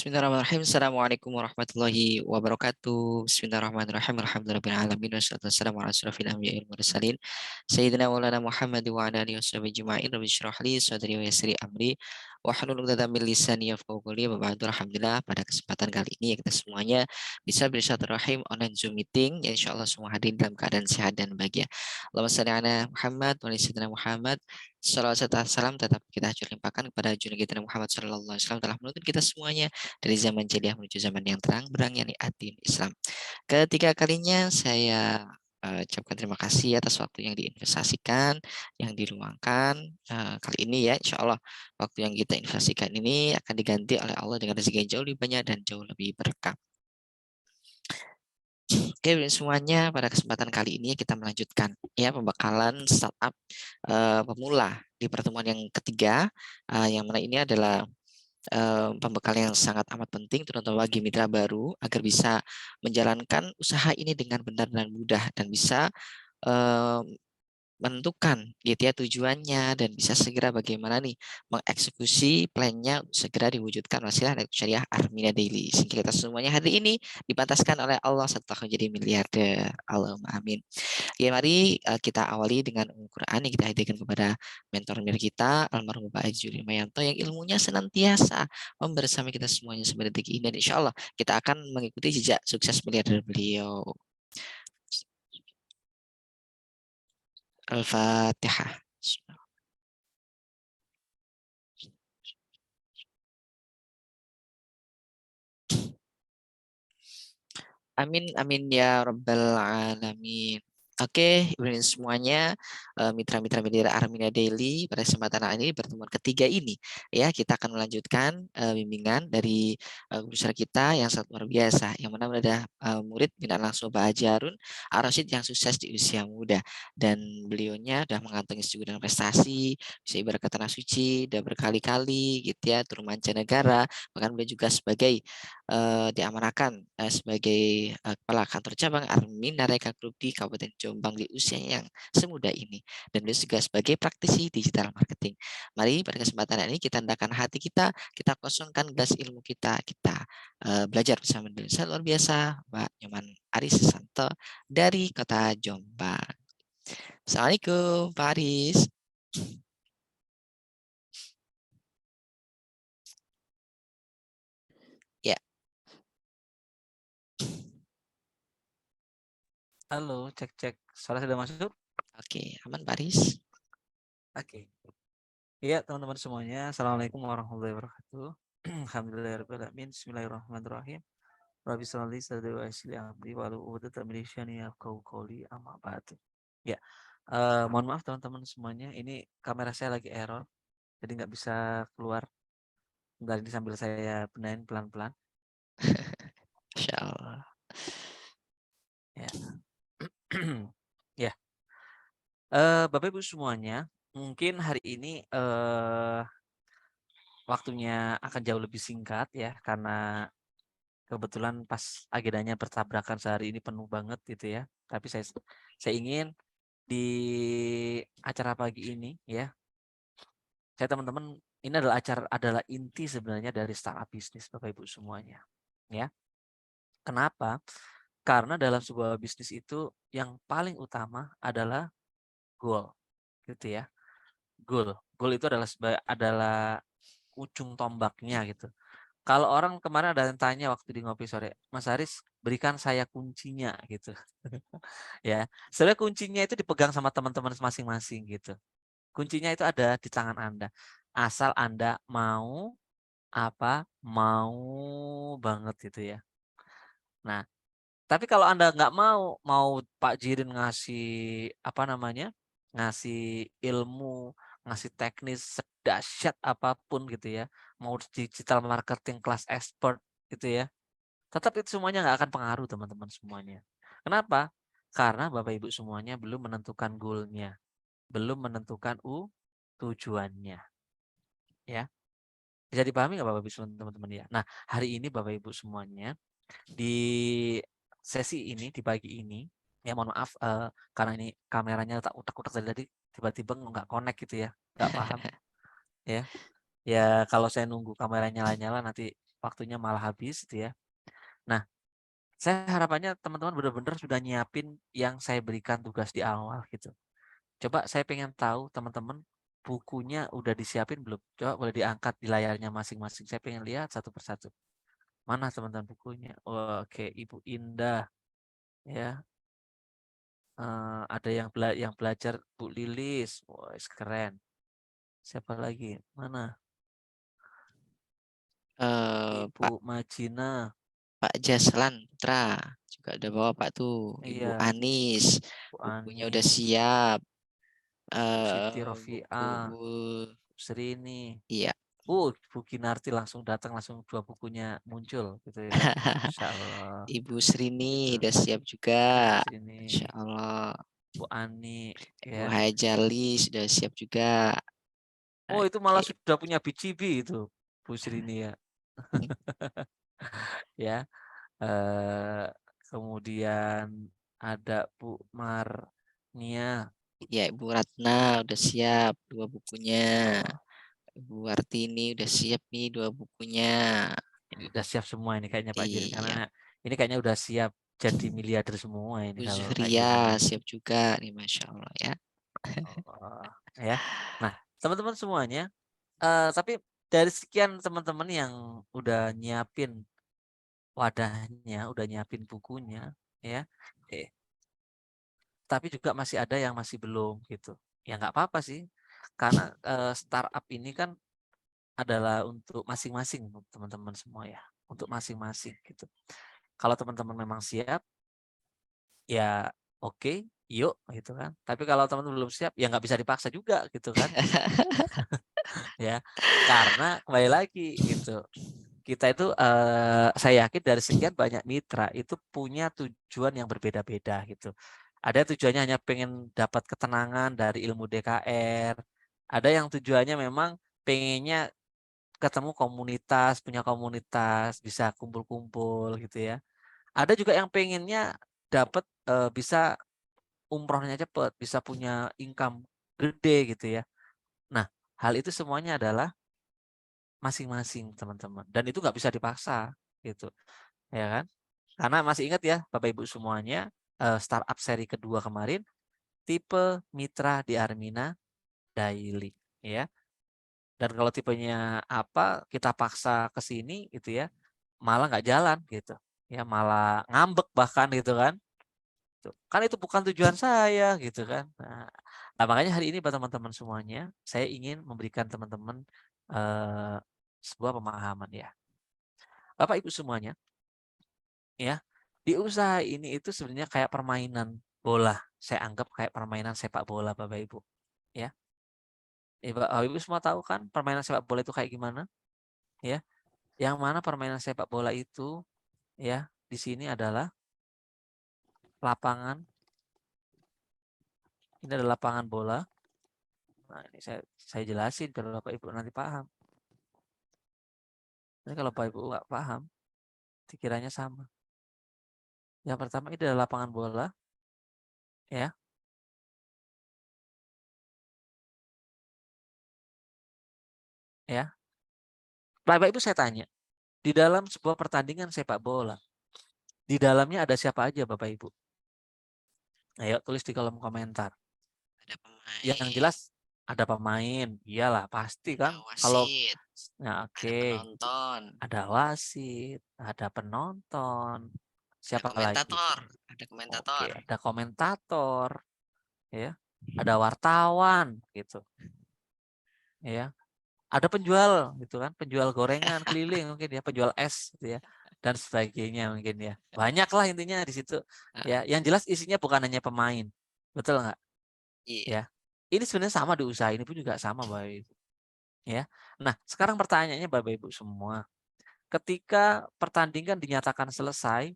Bismillahirrahmanirrahim. Assalamualaikum warahmatullahi wabarakatuh. Bismillahirrahmanirrahim. Alhamdulillahirabbil alamin wassalatu wassalamu ala asyrofil anbiya'i wal mursalin sayyidina maulana Muhammad wa ala alihi washabihi ajma'in. Rabbi shrah li sadri wa yassir li amri wahlul 'uqdatam min lisani yafqahu qawli. Wa ba'du. Alhamdulillah, pada kesempatan kali ini kita semuanya bisa bersilaturahim online Zoom meeting. Ya, insyaallah semua hadir dalam keadaan sehat dan bahagia. Allahumma shalli ala Muhammad wa ala sayyidina Muhammad. Salawat serta salam tetap kita limpahkan kepada junjungan kita Muhammad sallallahu alaihi wasallam telah menuntun kita semuanya dari zaman jahiliyah menuju zaman yang terang benderang, yakni ad-din Islam. Ketiga kalinya saya ucapkan terima kasih atas waktu yang diinvestasikan, yang diluangkan kali ini ya, insya Allah waktu yang kita investasikan ini akan diganti oleh Allah dengan rezeki yang jauh lebih banyak dan jauh lebih berkah. Oke, semuanya, pada kesempatan kali ini kita melanjutkan ya pembekalan startup pemula di pertemuan yang ketiga, yang mana ini adalah pembekalan yang sangat amat penting terutama bagi mitra baru agar bisa menjalankan usaha ini dengan benar dan mudah dan bisa menentukan gitu ya tujuannya dan bisa segera bagaimana nih mengeksekusi plannya segera diwujudkan wasilah dari syariah Armina Daily, sehingga kita semuanya hari ini dipantaskan oleh Allah setelah menjadi miliarder. Allahumma amin. Oke, mari kita awali dengan Quran yang kita hadirkan kepada mentor kita almarhum Bapak Haji Mayanto yang ilmunya senantiasa membersama kita semuanya seperti detik ini, dan insya Allah kita akan mengikuti jejak sukses miliarder beliau. Al-Fatihah. Amin amin ya rabbal alamin. Oke, ibu semuanya, mitra-mitra media Armina Daily, pada kesempatan ini pertemuan ketiga ini ya kita akan melanjutkan bimbingan dari guru besar kita yang sangat luar biasa, yang mana adalah murid binaan langsung Pak Haji Harun Ar-Rasyid yang sukses di usia muda, dan beliaunya sudah mengantongi sejumlah prestasi, bisa ibarat tanah suci, sudah berkali-kali gitu ya turun mancanegara, bahkan beliau juga sebagai diamanahkan sebagai kepala kantor cabang Armina Reka Group di Kabupaten Jombang di usianya yang semuda ini, dan beliau juga sebagai praktisi digital marketing. Mari pada kesempatan ini kita hendakkan hati kita kosongkan gelas ilmu kita belajar bersama dengan luar biasa Mbak Nyoman Aris Santo dari kota Jombang. Assalamualaikum Pak Aris. Ya. Halo, cek. Suara sudah masuk? Oke, aman Pak Aris. Oke. Iya, teman-teman semuanya. Assalamualaikum warahmatullahi wabarakatuh. Alhamdulillahirrahmanirrahim. Bismillahirrahmanirrahim. Rabbi sholli sadri wa yassir li amri wahlul 'uqdatam min lisani yafqahu qawli, amma ba'du. Ya. Mohon maaf teman-teman semuanya. Ini kamera saya lagi error. Jadi nggak bisa keluar. Bentar ini sambil saya benahin pelan-pelan. Insyaallah. Ya. Ya. Bapak Ibu semuanya, mungkin hari ini waktunya akan jauh lebih singkat ya, karena kebetulan pas agendanya bertabrakan sehari ini penuh banget gitu ya. Tapi saya ingin di acara pagi ini ya, saya teman-teman, ini adalah inti sebenarnya dari startup bisnis Bapak Ibu semuanya. Ya. Kenapa? Karena dalam sebuah bisnis itu yang paling utama adalah goal, gitu ya. Goal itu adalah ujung tombaknya gitu. Kalau orang kemarin ada yang tanya waktu di ngopi sore, Mas Haris berikan saya kuncinya gitu. Ya, sebenarnya kuncinya itu dipegang sama teman-teman masing-masing gitu. Kuncinya itu ada di tangan Anda. Asal Anda mau mau banget gitu ya. Nah, tapi kalau Anda nggak mau Pak Jirin ngasih ngasih ilmu, ngasih teknis sedahsyat apapun gitu ya, mau digital marketing kelas expert gitu ya, tetap itu semuanya nggak akan pengaruh teman-teman semuanya. Kenapa? Karena Bapak Ibu semuanya belum menentukan goal-nya, belum menentukan tujuannya, ya. Bisa dipahami nggak Bapak Ibu teman-teman ya? Nah, hari ini Bapak Ibu semuanya di sesi ini, di pagi ini, ya mohon maaf karena ini kameranya tak utak-utak tadi tiba-tiba nggak connect gitu ya, nggak paham ya. Ya kalau saya nunggu kameranya nyala-nyala nanti waktunya malah habis gitu ya. Nah, saya harapannya teman-teman benar-benar sudah nyiapin yang saya berikan tugas di awal gitu. Coba saya pengen tahu teman-teman bukunya udah disiapin belum? Coba boleh diangkat di layarnya masing-masing. Saya pengen lihat satu persatu. Mana teman-teman bukunya? Oke, Ibu Indah ya. Ada yang belajar Bu Lilis. Wah, keren. Siapa lagi? Mana? Ibu Pak Majina. Pak Jaslan Putra juga udah bawa Pak tuh. Ibu Iya, Anis Bu bukunya udah Anis, siap. Bu Siti Buku Rofiah, Bu Serini. iya. Bu Kinarti langsung datang, langsung 2 bukunya muncul gitu ya. Masya Allah. Ibu Srini Gitu. udah siap juga. Bu Masya Srini, Allah. Bu Ani Ibu ya. Hajarli sudah siap juga. Oh, itu malah Oke. sudah punya BCB itu, Bu Srini ya. Ya. Eh, kemudian ada Bu Marnia. Ya, Ibu Ratna udah siap dua bukunya. Masya Allah. Ibu Artini udah siap nih dua bukunya. Ini udah siap semua ini kayaknya Pak Jir. Iya. Karena ini kayaknya udah siap jadi miliarder semua ini Bu kalau kayak Zuhria gini nih. siap juga nih, Masya Allah ya. Oh, ya. Nah, teman-teman semuanya, tapi dari sekian teman-teman yang udah nyiapin wadahnya, udah nyiapin bukunya, ya, tapi juga masih ada yang masih belum gitu. Ya nggak apa-apa sih, karena startup ini kan adalah untuk masing-masing teman-teman semua ya, untuk masing-masing gitu. Kalau teman-teman memang siap, ya oke, yuk gitu kan. Tapi kalau teman-teman belum siap, ya nggak bisa dipaksa juga gitu kan, ya. Karena kembali lagi gitu. Kita itu, saya yakin dari sekian banyak mitra itu punya tujuan yang berbeda-beda gitu. Ada tujuannya hanya pengen dapat ketenangan dari ilmu DKR, ada yang tujuannya memang pengennya ketemu komunitas, punya komunitas, bisa kumpul-kumpul gitu ya. Ada juga yang pengennya dapat, bisa umrohnya cepet, bisa punya income gede gitu ya. Nah, hal itu semuanya adalah masing-masing teman-teman dan itu nggak bisa dipaksa gitu. Ya kan? Karena masih ingat ya Bapak Ibu semuanya, startup seri kedua kemarin tipe mitra di Armina Daily ya. Dan kalau tipenya apa kita paksa ke sini gitu ya, malah nggak jalan gitu. Ya malah ngambek bahkan gitu kan. Kan itu bukan tujuan saya gitu kan. Nah, makanya hari ini buat teman-teman semuanya, saya ingin memberikan teman-teman sebuah pemahaman ya. Bapak Ibu semuanya, ya, di usaha ini itu sebenarnya kayak permainan bola. Saya anggap kayak permainan sepak bola Bapak Ibu, ya. Bapak Ibu semua tahu kan permainan sepak bola itu kayak gimana, ya. Yang mana permainan sepak bola itu, ya, di sini adalah lapangan, ini adalah lapangan bola. Nah, ini saya jelasin biar Bapak Ibu nanti paham. Ini kalau Bapak Ibu nggak paham, dikiranya sama. Yang pertama ini adalah lapangan bola, ya, ya. Bapak Ibu saya tanya, di dalam sebuah pertandingan sepak bola, di dalamnya ada siapa aja Bapak Ibu? Ayo tulis di kolom komentar. Ada Yang pemain, jelas ada pemain, iyalah pasti ada kan. Kalau wasit, nah ada oke, penonton, ada wasit, ada penonton, ada siapa lagi? komentator, ada Oke, komentator. ada komentator, ya, ada wartawan, gitu, ya. Ada penjual, gitu kan, penjual gorengan keliling mungkin ya, penjual es, gitu ya, dan sebagainya mungkin ya. Banyak lah intinya di situ, Ah, ya. Yang jelas isinya bukan hanya pemain, betul nggak? iya. Ya. Ini sebenarnya sama di usaha ini pun juga sama, Bapak Ibu. Ya. Nah, sekarang pertanyaannya Bapak Ibu semua. Ketika pertandingan dinyatakan selesai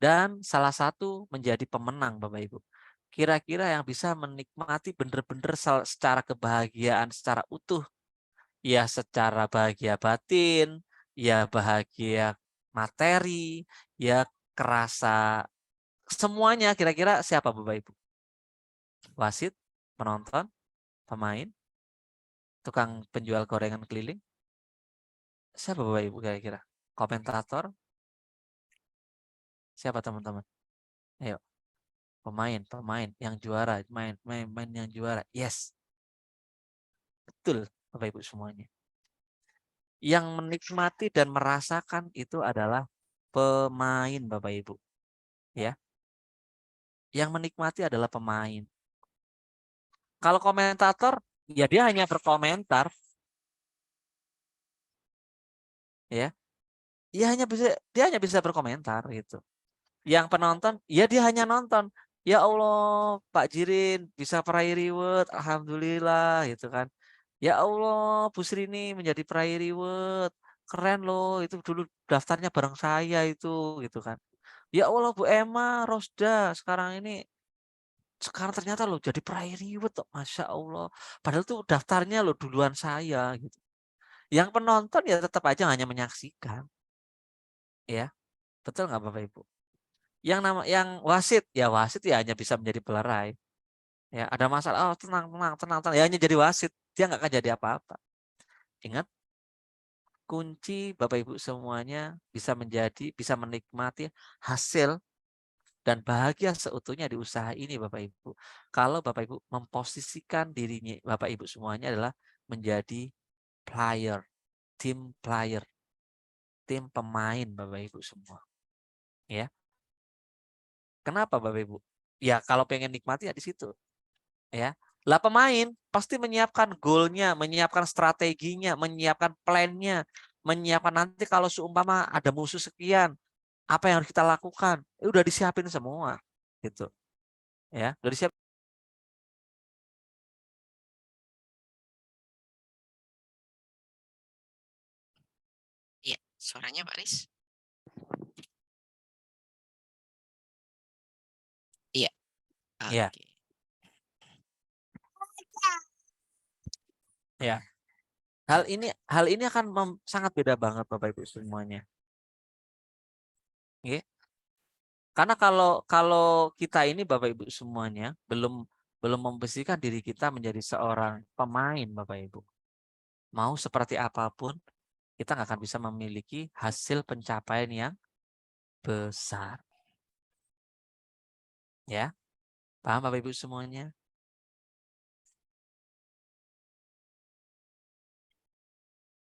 dan salah satu menjadi pemenang Bapak Ibu. Kira-kira yang bisa menikmati benar-benar secara kebahagiaan secara utuh, ya secara bahagia batin, ya bahagia materi, ya kerasa semuanya kira-kira siapa Bapak Ibu? Wasit, penonton, pemain, tukang penjual gorengan keliling? Siapa Bapak Ibu kira-kira? komentator, siapa teman-teman? Ayo, pemain yang juara, main yang juara. Yes, betul Bapak Ibu semuanya. Yang menikmati dan merasakan itu adalah pemain Bapak Ibu. Ya. Yang menikmati adalah pemain. Kalau komentator, ya dia hanya berkomentar. Ya. Dia hanya bisa berkomentar gitu. Yang penonton, ya dia hanya nonton. Ya Allah, Pak Jirin bisa peraih reward, alhamdulillah gitu kan. Ya Allah, Bu Srini menjadi peraih reward. Keren loh, itu dulu daftarnya bareng saya itu gitu kan. Ya Allah, Bu Emma, Rosda sekarang ternyata loh jadi peraih reward, Masya Allah. Padahal tuh daftarnya loh duluan saya gitu. Yang penonton ya tetap aja hanya menyaksikan, ya betul nggak Bapak Ibu? Yang wasit ya hanya bisa menjadi pelerai. Ya ada masalah, oh tenang tenang tenang tenang, ya hanya jadi wasit, dia nggak akan jadi apa-apa. Ingat, kunci Bapak Ibu semuanya bisa menikmati hasil dan bahagia seutuhnya di usaha ini Bapak Ibu. Kalau Bapak Ibu memposisikan dirinya Bapak Ibu semuanya adalah menjadi player, player, tim pemain Bapak Ibu semua. Ya. Kenapa Bapak Ibu? Ya kalau pengen nikmati ya di situ. Ya. Lah pemain pasti menyiapkan goalnya, menyiapkan strateginya, menyiapkan plannya, menyiapkan nanti kalau seumpama ada musuh sekian, apa yang harus kita lakukan? Udah disiapin semua, gitu. Ya, udah disiapin. Iya, suaranya Pak Aris. Iya, Ya, oke. ya. Hal ini akan sangat beda banget Bapak Ibu semuanya. Ya. Karena kalau kalau kita ini Bapak Ibu semuanya belum belum membersihkan diri kita menjadi seorang pemain Bapak Ibu. Mau seperti apapun kita nggak akan bisa memiliki hasil pencapaian yang besar. Ya, paham Bapak Ibu semuanya?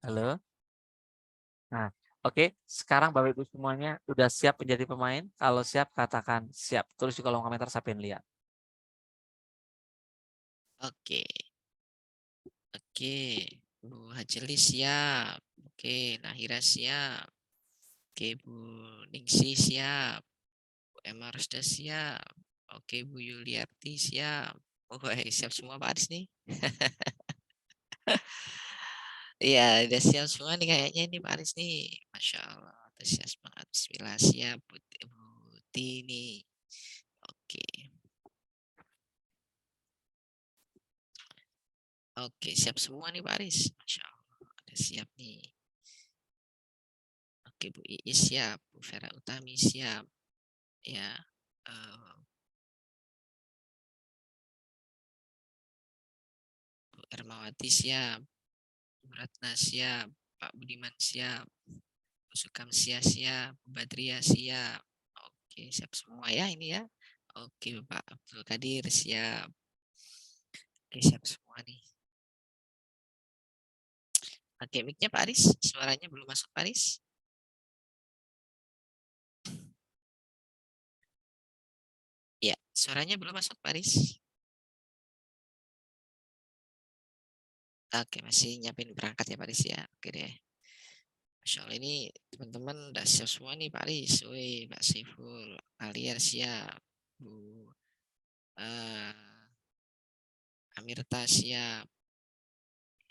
Halo? Nah, oke. Sekarang Bapak Ibu semuanya udah siap menjadi pemain? Kalau siap katakan siap. Tulis di kolom komentar saya pengen lihat. Oke, oke. Bu Hajeli siap. Oke, Nahira siap. Oke, Bu Ningsi siap. Bu Emma Rusda siap. Oke, Bu Yuliarti siap. Oh, siap semua Pak Aris nih. Iya, udah siap semua nih kayaknya ini Pak Aris nih. Masya Allah, antusias banget. Bismillah, siap Bu Tini. Oke, oke, siap semua nih Pak Aris. Masya Allah, udah siap nih. Oke, Bu Iis siap. Bu Vera Utami siap. Ya, eh, Bu Ermawati siap. Bu Ratna siap. Pak Budiman siap. Bu Sukamsia siap. Bu Badria siap. Oke, siap semua ya ini ya. Oke, Bapak Abdul Kadir siap. Oke, siap semua nih. Oke, mic-nya Pak Aris. Suaranya belum masuk Pak Aris. Ya, suaranya belum masuk Pak Aris. Oke, masih nyiapin berangkat ya Pak Aris ya. Oke deh. Masya Allah ini teman-teman udah siap semua nih Pak Aris. Wih, Mbak Saiful. Aliar siap. Bu Amirta siap.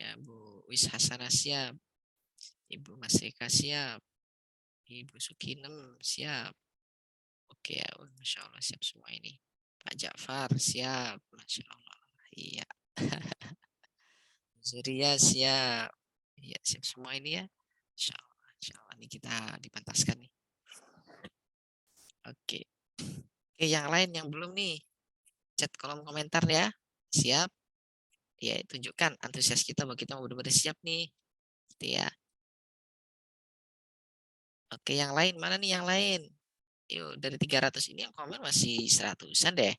Ya, Bu Wis Hasanah siap. Ibu Masrika siap. Ibu Sukinem siap. Oke ya, Masya Allah siap semua ini. Pak Ja'far siap. Masya Allah. Iya. Zuria siap. Iya, siap semua ini ya. Insya Allah. Insya Allah ini kita dipantaskan nih. Oke. Oke, yang lain yang belum nih. Chat kolom komentar ya. Siap. Ya, tunjukkan antusias kita bahwa kita mau benar-benar siap nih. Gitu ya. Oke, yang lain mana nih yang lain? Yuk, dari 300 ini yang komen masih 100-an deh.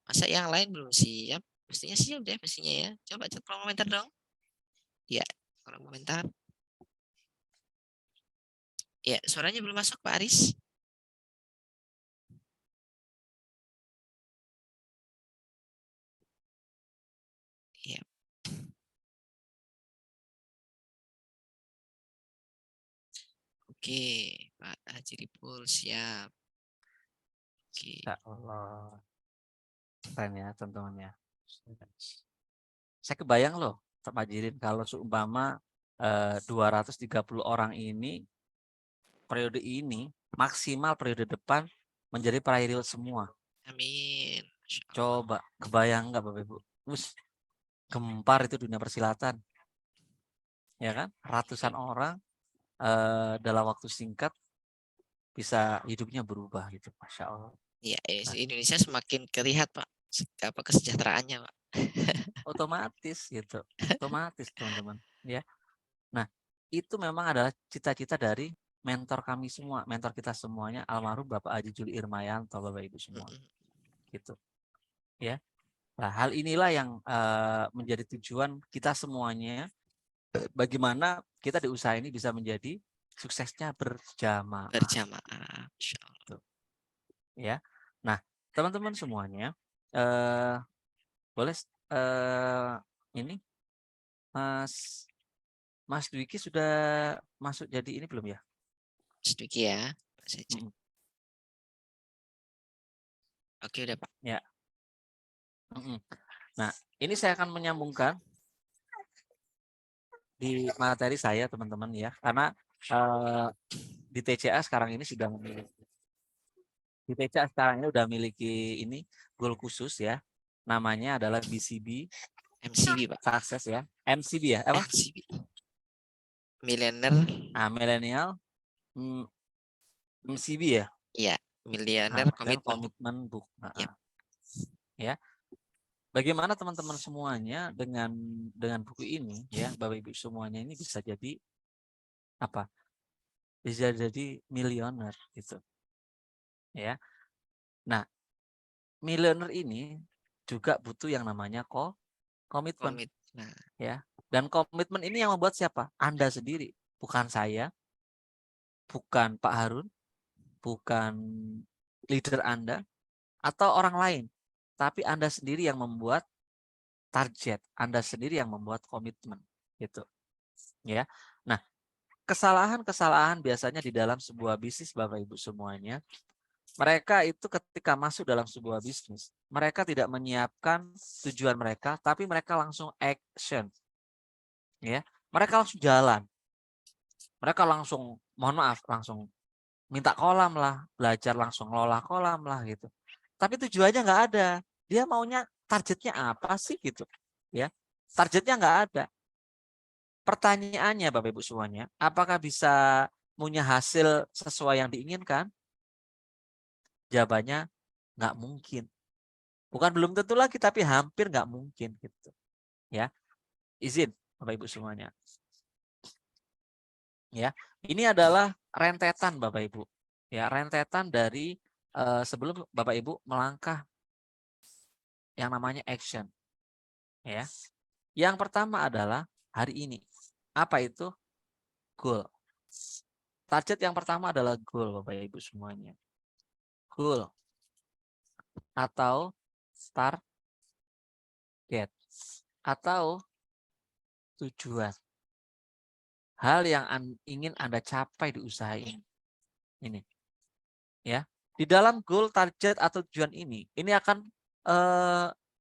Masa yang lain belum siap? Mestinya siap deh, mestinya ya. Coba cek kolom komentar dong. Ya, kolom komentar. Ya, suaranya belum masuk Pak Aris. Ya, oke. Pak Haji Ripul siap. Oke. Ya Allah, keren ya teman-teman ya. Saya kebayang loh, Pak Jirin, kalau seumpama 230 orang ini periode ini maksimal periode depan menjadi perahiril semua. Amin. Masya Allah. Coba kebayang nggak Bapak Ibu? Us, gempar itu dunia persilatan, ya kan? Ratusan orang dalam waktu singkat bisa hidupnya berubah gitu, Masya Allah. Ya, Nah, Indonesia semakin terlihat Pak. Apa kesejahteraannya Pak? otomatis gitu, otomatis teman-teman, ya. Nah, itu memang adalah cita-cita dari mentor kami semua, mentor kita semuanya, almarhum Bapak Haji Juli Irmayanto, Bapak Ibu semua, Mm-mm. gitu, ya. Nah, hal inilah yang menjadi tujuan kita semuanya, bagaimana kita di usaha ini bisa menjadi suksesnya berjamaah, Berjamaah. Masya Allah. gitu, ya. Nah, teman-teman semuanya, eh, boleh ini Mas Mas Dwiki sudah masuk jadi ini belum ya? Sedikit ya. Saya cek. Mm-mm. Oke udah Pak. Ya. Mm-mm. Nah, ini saya akan menyambungkan di materi saya teman-teman ya, karena eh, di TCA sekarang ini sudah memiliki, di TCA sekarang ini sudah memiliki ini goal khusus ya, namanya adalah BCB MCB Pak. Sukses ya, MCB ya, apa? MCB. Millionaire. Ah, milenial, mm, MCB ya, Ya, ah, Millionaire dan Commitment. komitmen book, Ya, ya. Bagaimana teman-teman semuanya dengan buku ini ya, Bapak Ibu semuanya ini bisa jadi apa? Bisa jadi miliuner gitu, ya. Nah, miliuner ini juga butuh yang namanya komitmen, komit. Nah, ya. Dan komitmen ini yang membuat siapa? Anda sendiri, bukan saya, bukan Pak Harun, bukan leader Anda atau orang lain, tapi Anda sendiri yang membuat target, Anda sendiri yang membuat komitmen, gitu, ya. Nah, kesalahan-kesalahan biasanya di dalam sebuah bisnis Bapak Ibu semuanya, mereka itu ketika masuk dalam sebuah bisnis, mereka tidak menyiapkan tujuan mereka, tapi mereka langsung action, ya. Mereka langsung jalan. Mereka langsung, mohon maaf, langsung minta kolam lah, belajar langsung ngelola kolam lah gitu. Tapi tujuannya nggak ada. Dia maunya targetnya apa sih gitu, ya. Targetnya nggak ada. Pertanyaannya Bapak Ibu semuanya, apakah bisa punya hasil sesuai yang diinginkan? Jawabannya nggak mungkin. Bukan belum tentu lagi, tapi hampir nggak mungkin gitu. Ya, izin Bapak Ibu semuanya. Ya, ini adalah rentetan Bapak Ibu. Ya, rentetan dari sebelum Bapak Ibu melangkah yang namanya action. Ya, yang pertama adalah hari ini. Apa itu? Goal. Target yang pertama adalah goal Bapak Ibu semuanya. Goal atau target atau tujuan. Hal yang ingin Anda capai di usaha ini. Ini, ya. Di dalam goal, target atau tujuan ini akan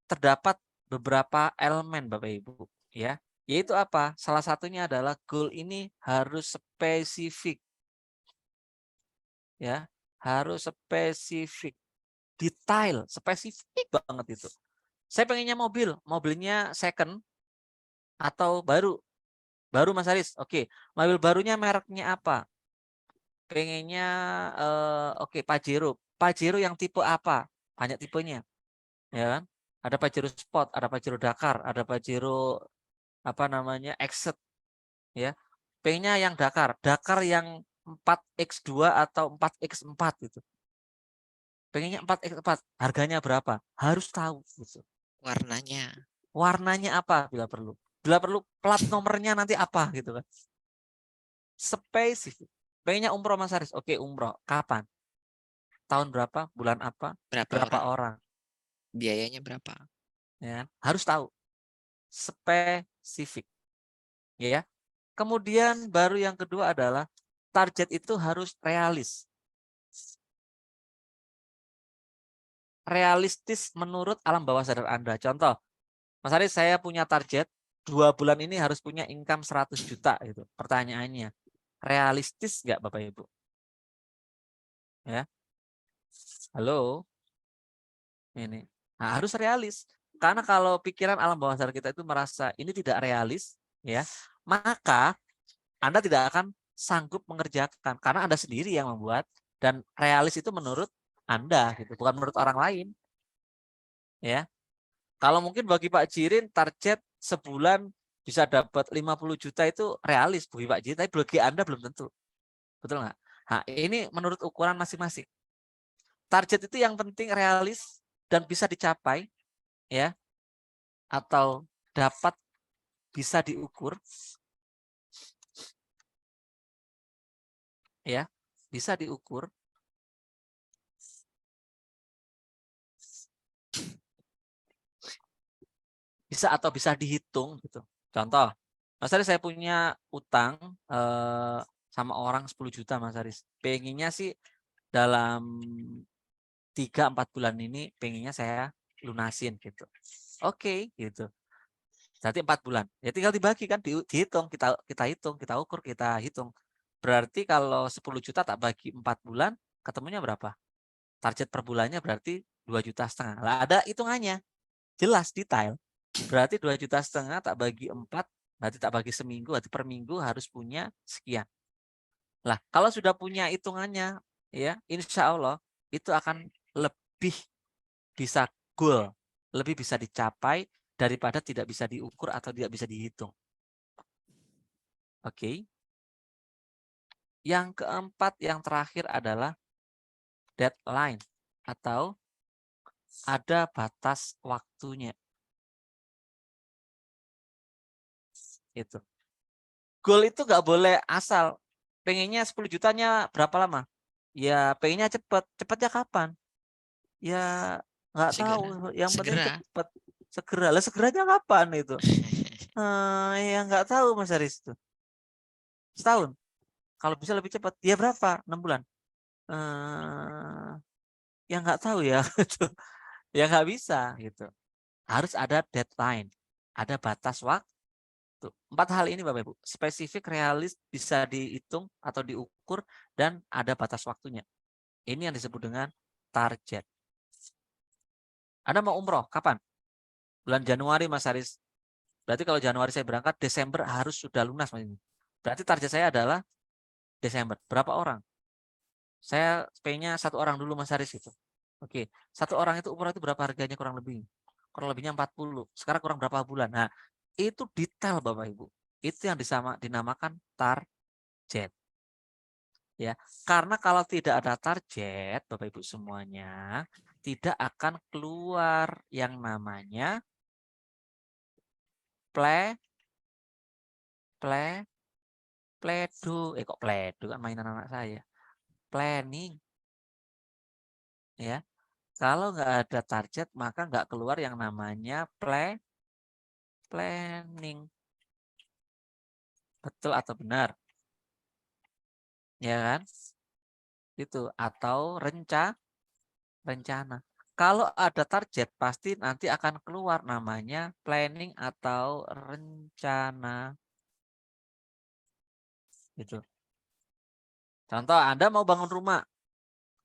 terdapat beberapa elemen Bapak Ibu, ya. Yaitu apa? Salah satunya adalah goal ini harus spesifik, ya. Harus spesifik, detail, spesifik banget itu. Saya pengennya mobilnya second atau baru. Baru Mas Haris. Oke, mobil barunya mereknya apa? Pengennya oke Pajero. Pajero yang tipe apa? Banyak tipenya, ya kan? Ada Pajero Sport, ada Pajero Dakar, ada Pajero apa namanya? Exit, ya. Pengennya yang Dakar. Dakar yang 4x2 atau 4x4 gitu. Pengennya 4x4, harganya berapa? Harus tahu gitu. Warnanya. Warnanya apa bila perlu. Bila perlu plat nomornya nanti apa gitu kan. Spesifik. Pengennya umroh Mas Haris. Oke, umroh. Kapan? Tahun berapa? Bulan apa? Berapa Berapa orang? orang? Biayanya berapa? Ya, harus tahu. Spesifik. Ya. Kemudian baru yang kedua adalah target itu harus realis. Realistis menurut alam bawah sadar Anda. Contoh, Mas Haris, saya punya target 2 bulan ini harus punya income 100 juta gitu. Pertanyaannya, realistis nggak Bapak Ibu? Ya, halo, ini. Nah, harus realis. Karena kalau pikiran alam bawah sadar kita itu merasa ini tidak realis, ya, maka Anda tidak akan sanggup mengerjakan karena Anda sendiri yang membuat dan realis itu menurut Anda gitu, bukan menurut orang lain, ya. Kalau mungkin bagi Pak Jirin target sebulan bisa dapat 50 juta itu realis bagi Pak Jirin, tapi bagi Anda belum tentu. Betul nggak? Nah, ini menurut ukuran masing-masing. Target itu yang penting realis dan bisa dicapai, ya, atau dapat bisa diukur, ya, bisa diukur. Bisa atau bisa dihitung gitu. Contoh, Mas Haris saya punya utang sama orang 10 juta Mas Haris. Pengennya sih dalam 3-4 bulan ini pengennya saya lunasin gitu. Oke, gitu. Berarti 4 bulan. Ya tinggal dibagi kan dihitung, kita hitung, kita ukur, kita hitung. Berarti kalau 10 juta tak bagi 4 bulan, ketemunya berapa? Target per bulannya berarti 2,5 juta. Lah ada hitungannya. Jelas detail. Berarti 2,5 juta tak bagi 4, berarti tak bagi seminggu, berarti per minggu harus punya sekian. Lah, kalau sudah punya hitungannya, ya, insya Allah itu akan lebih bisa goal, lebih bisa dicapai daripada tidak bisa diukur atau tidak bisa dihitung. Oke. Yang keempat, yang terakhir adalah deadline atau ada batas waktunya. Itu. Goal itu nggak boleh asal. Pengennya 10 jutanya berapa lama? Ya pengennya cepet. Cepetnya kapan? Ya nggak tahu. Segera. Yang penting Segera. cepet. Segera. Lah segeranya kapan itu? Ya nggak tahu Mas Haris itu. Setahun. Kalau bisa lebih cepat. Ya berapa? 6 bulan. Eh, ya nggak tahu ya. Ya nggak bisa gitu. Harus ada deadline. Ada batas waktu. 4 hal ini Bapak Ibu, spesifik, realis, bisa dihitung atau diukur, dan ada batas waktunya. Ini yang disebut dengan target. Anda mau umroh, kapan? Bulan Januari Mas Haris. Berarti kalau Januari saya berangkat, Desember harus sudah lunas. Berarti target saya adalah Desember. Berapa orang? Saya pengennya 1 orang dulu Mas Haris itu. Oke, 1 orang itu umroh itu berapa harganya kurang lebih? Kurang lebihnya 40. Sekarang kurang berapa bulan? Nah, itu detail Bapak Ibu. Itu yang dinamakan target. Ya, karena kalau tidak ada target, Bapak Ibu semuanya, tidak akan keluar yang namanya ple ple pledo. Kok pledo kan mainan anak saya. Planning, ya. Kalau nggak ada target, maka nggak keluar yang namanya planning. Betul atau benar? Ya kan? Itu atau rencana. Kalau ada target, pasti nanti akan keluar namanya planning atau rencana. Gitu. Contoh, Anda mau bangun rumah,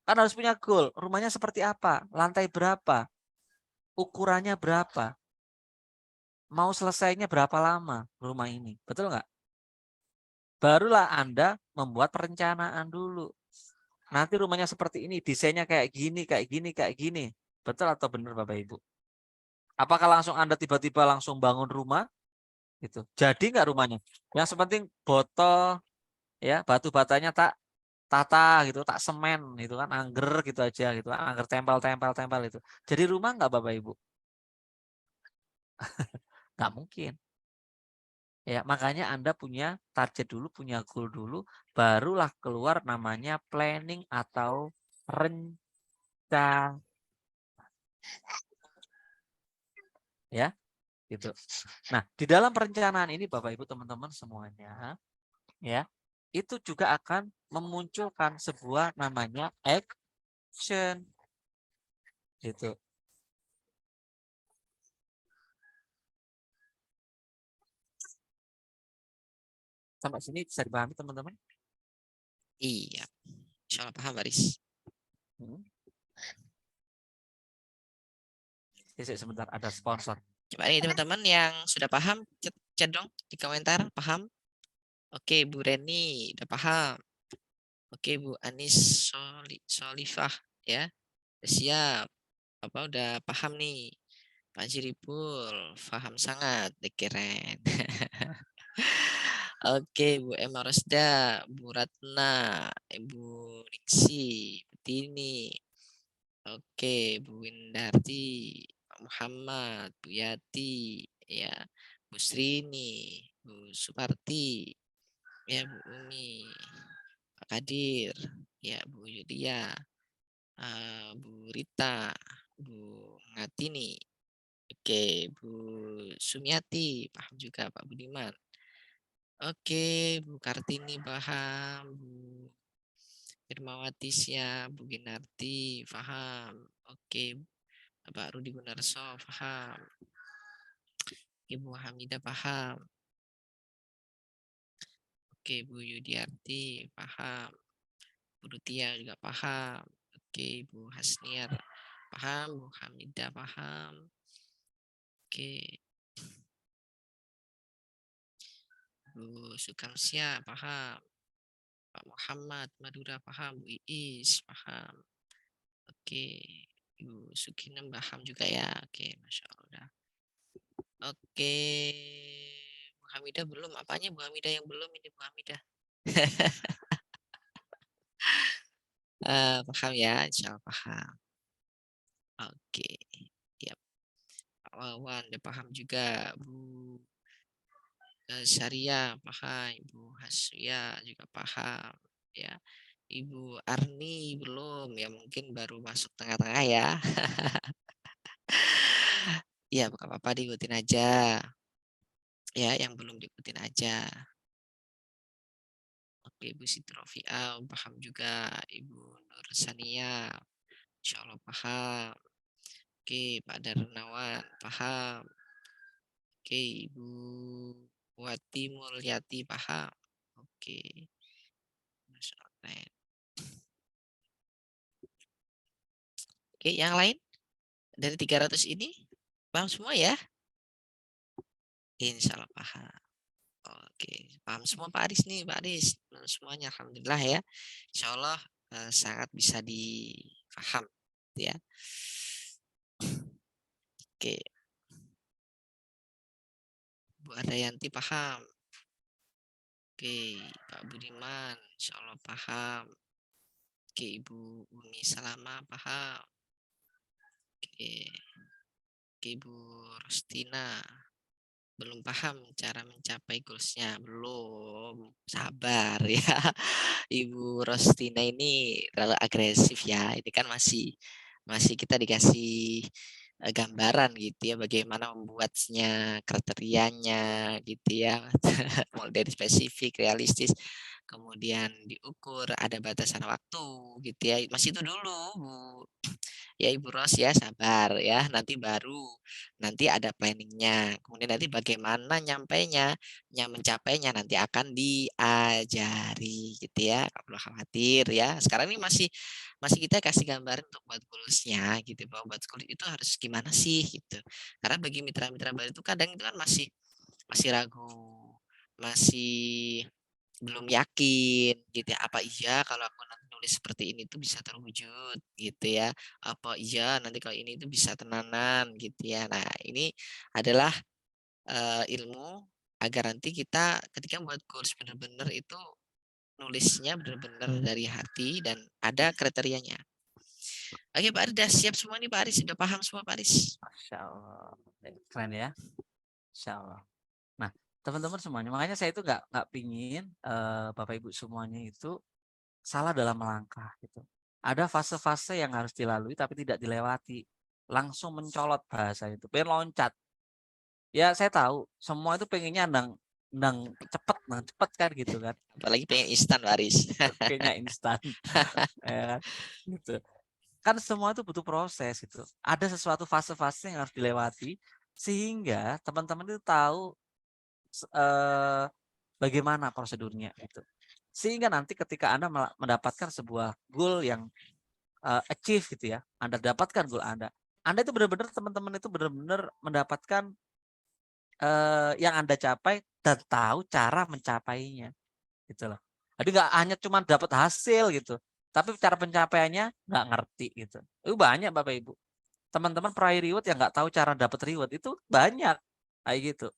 kan harus punya goal. Rumahnya seperti apa? Lantai berapa? Ukurannya berapa? Mau selesainya berapa lama rumah ini? Betul nggak? Barulah Anda membuat perencanaan dulu. Nanti rumahnya seperti ini, desainnya kayak gini, kayak gini, kayak gini. Betul atau benar Bapak Ibu? Apakah langsung Anda tiba-tiba langsung bangun rumah? Gitu. Jadi nggak rumahnya? Yang penting botol, ya, batu batanya tak tata gitu, tak semen gitu kan, angger gitu aja gitu kan, angger tempel itu. Jadi rumah nggak Bapak Ibu? Nggak mungkin. Ya, makanya Anda punya target dulu, punya goal dulu, barulah keluar namanya planning atau rencana ya, gitu. Nah, di dalam perencanaan ini Bapak Ibu teman-teman semuanya ya, itu juga akan memunculkan sebuah namanya action gitu. Sampai sini bisa dipahami teman-teman? Iya, insya Allah paham Baris. Hmm. Sebentar ada sponsor. Coba nih teman-teman yang sudah paham, chat dong di komentar, paham? Oke, Bu Reni udah paham. Oke, Bu Anis Solifah ya, udah siap. Apa udah paham nih? Pak Jiripul, paham sangat, deh, keren. Oke, Bu Emma Rosda, Bu Ratna, Ibu Ningsi, Bu Tini. Oke, Bu Windarti, Pak Muhammad, Bu Yati, ya, Bu Srini, Bu Suparti, ya, Bu Umi, Pak Kadir, ya, Bu Yudia, Bu Rita, Bu Ngatini, oke, Bu Sumiati, paham juga Pak Budiman. Oke, Bu Kartini paham, Bu Firmawati siap, Bu Ginarti paham. Oke, Bapak Rudi Gunarso paham. Ibu Hamidah paham. Oke, Bu Yudiarti paham. Bu Rutia juga paham. Oke, Bu Hasniar paham. Bu Hamidah paham. Oke, Bu Sukamsia paham. Pak Muhammad Madura paham. Bu Iis paham. Oke, Ibu Sukinem paham juga ya. Oke, Masya Allah. Oke, Bu Hamidah belum. Apanya Bu Hamidah yang belum ini Bu Hamidah? Paham ya, insya Allah paham. Oke, ya Pak Wawan udah paham juga. Bu Syariah paham, Ibu Hasya juga paham. Ya, Ibu Arni belum. Ya mungkin baru masuk tengah-tengah ya. Ya, bukan apa-apa diikutin aja. Ya, yang belum diikutin aja. Oke, Ibu Sitrofia paham juga. Ibu Nur Sania, insya Allah paham. Oke, Pak Darnawan paham. Oke, Ibu Wati Mulyati paham. Oke, Masya Allah. Oke, yang lain dari 300 ini paham semua ya? Insya Allah paham. Oke, paham semua Pak Aris nih, Pak Aris. Semuanya Alhamdulillah ya. Insya Allah sangat bisa dipaham ya. Oke, Bu Adayanti paham. Oke, Pak Budiman, insya Allah paham. Oke, Ibu Umi Salama paham. Oke, Oke, Ibu Rustina belum paham cara mencapai goalsnya, belum. Sabar ya. Ibu Rostina ini terlalu agresif ya. Ini kan masih masih kita dikasih gambaran gitu ya bagaimana membuatnya kriterianya gitu ya. Mulai dari spesifik, realistis, kemudian diukur, ada batasan waktu gitu ya. Masih itu dulu, Bu. Ya Ibu Ros ya sabar ya, nanti ada planningnya, kemudian nanti bagaimana nyampainya, yang mencapainya nanti akan diajari gitu ya, nggak perlu khawatir ya. Sekarang ini masih masih kita kasih gambaran untuk buat goalsnya gitu, bahwa buat goals itu harus gimana sih gitu. Karena bagi mitra-mitra baru itu kadang itu kan masih masih ragu, masih belum yakin gitu ya, apa iya kalau aku nanti nulis seperti ini tuh bisa terwujud gitu ya, apa iya nanti kalau ini tuh bisa tenanan gitu ya. Nah ini adalah ilmu agar nanti kita ketika buat goals benar-benar itu nulisnya benar-benar dari hati dan ada kriterianya. Oke Pak Aris, siap semua nih Pak Aris, sudah paham semua Pak Aris? Masya Allah. Keren ya. Masya Allah. Nah, teman-teman semuanya, makanya saya itu nggak pingin Bapak Ibu semuanya itu salah dalam melangkah gitu. Ada fase-fase yang harus dilalui tapi tidak dilewati. Langsung mencolot bahasa itu, pengen loncat. Ya saya tahu, semua itu pengennya nang cepet kan gitu kan. Apalagi pengen instan Pak Aris. Pengennya instan. Ya, gitu. Kan semua itu butuh proses gitu. Ada sesuatu fase-fase yang harus dilewati sehingga teman-teman itu tahu eh, bagaimana prosedurnya gitu. Sehingga nanti ketika Anda mendapatkan sebuah goal yang achieve gitu ya, Anda dapatkan goal Anda itu benar-benar teman-teman itu benar-benar mendapatkan yang Anda capai dan tahu cara mencapainya gitu loh. Jadi nggak hanya cuma dapat hasil gitu, tapi cara pencapaiannya nggak ngerti gitu. Itu banyak Bapak Ibu. Teman-teman peraih reward yang nggak tahu cara dapat reward itu banyak kayak gitu.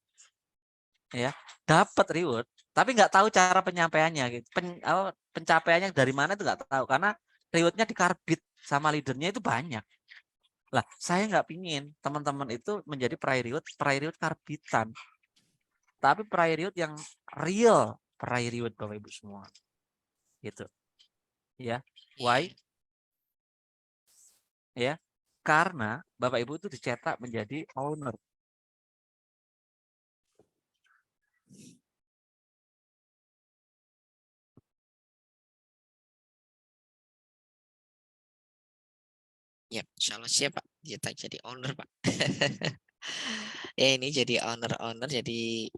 Ya, dapat reward tapi nggak tahu cara penyampaiannya gitu. Pencapaiannya dari mana itu nggak tahu karena rewardnya dikarbit sama leadernya itu banyak. Lah, saya nggak pingin teman-teman itu menjadi peraih reward karbitan. Tapi peraih reward yang real, peraih reward Bapak Ibu semua. Gitu. Ya. Why? Ya. Karena Bapak Ibu itu dicetak menjadi owner. Ya, insya Allah siap Pak. Kita jadi owner Pak. Ya ini jadi owner jadi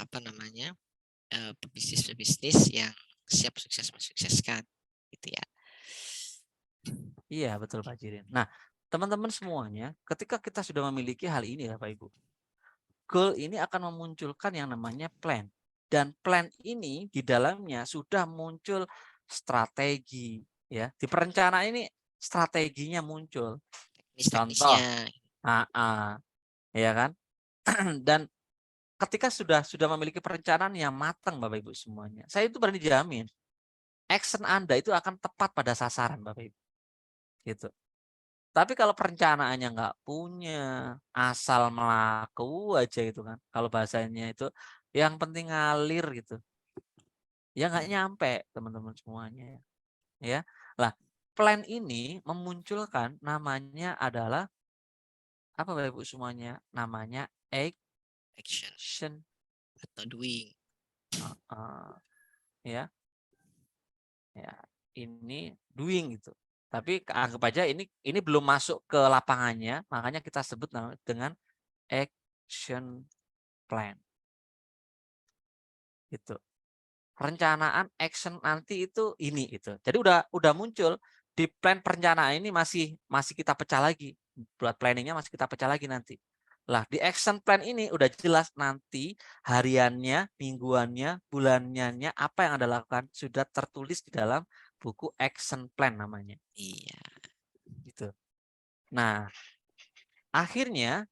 apa namanya pebisnis yang siap sukses mensukseskan gitu ya. Iya, betul Pak Jirin. Nah, teman-teman semuanya, ketika kita sudah memiliki hal ini ya Pak Ibu, goal ini akan memunculkan yang namanya plan. Dan plan ini di dalamnya sudah muncul strategi ya. Di perencanaan ini strateginya muncul. Contoh, Teknis-teknisnya. ya kan? Dan ketika sudah memiliki perencanaan yang matang Bapak Ibu semuanya, saya itu berani jamin action Anda itu akan tepat pada sasaran Bapak Ibu. Gitu. Tapi kalau perencanaannya nggak punya, asal melaku aja gitu kan. Kalau bahasanya itu yang penting ngalir gitu. Ya nggak nyampe teman-teman semuanya ya. Lah, plan ini memunculkan namanya adalah apa Bapak Ibu semuanya? Namanya Action action. atau doing. Uh, ya, ya. Ini doing gitu. Tapi anggap aja ini belum masuk ke lapangannya, makanya kita sebut dengan action plan. Gitu. Perencanaan action nanti itu ini itu. Jadi udah muncul di plan perencanaan ini masih kita pecah lagi. Buat planningnya masih kita pecah lagi nanti. Lah di action plan ini udah jelas nanti hariannya, mingguannya, bulanannya apa yang Anda lakukan sudah tertulis di dalam buku action plan namanya. Iya. Gitu. Nah, akhirnya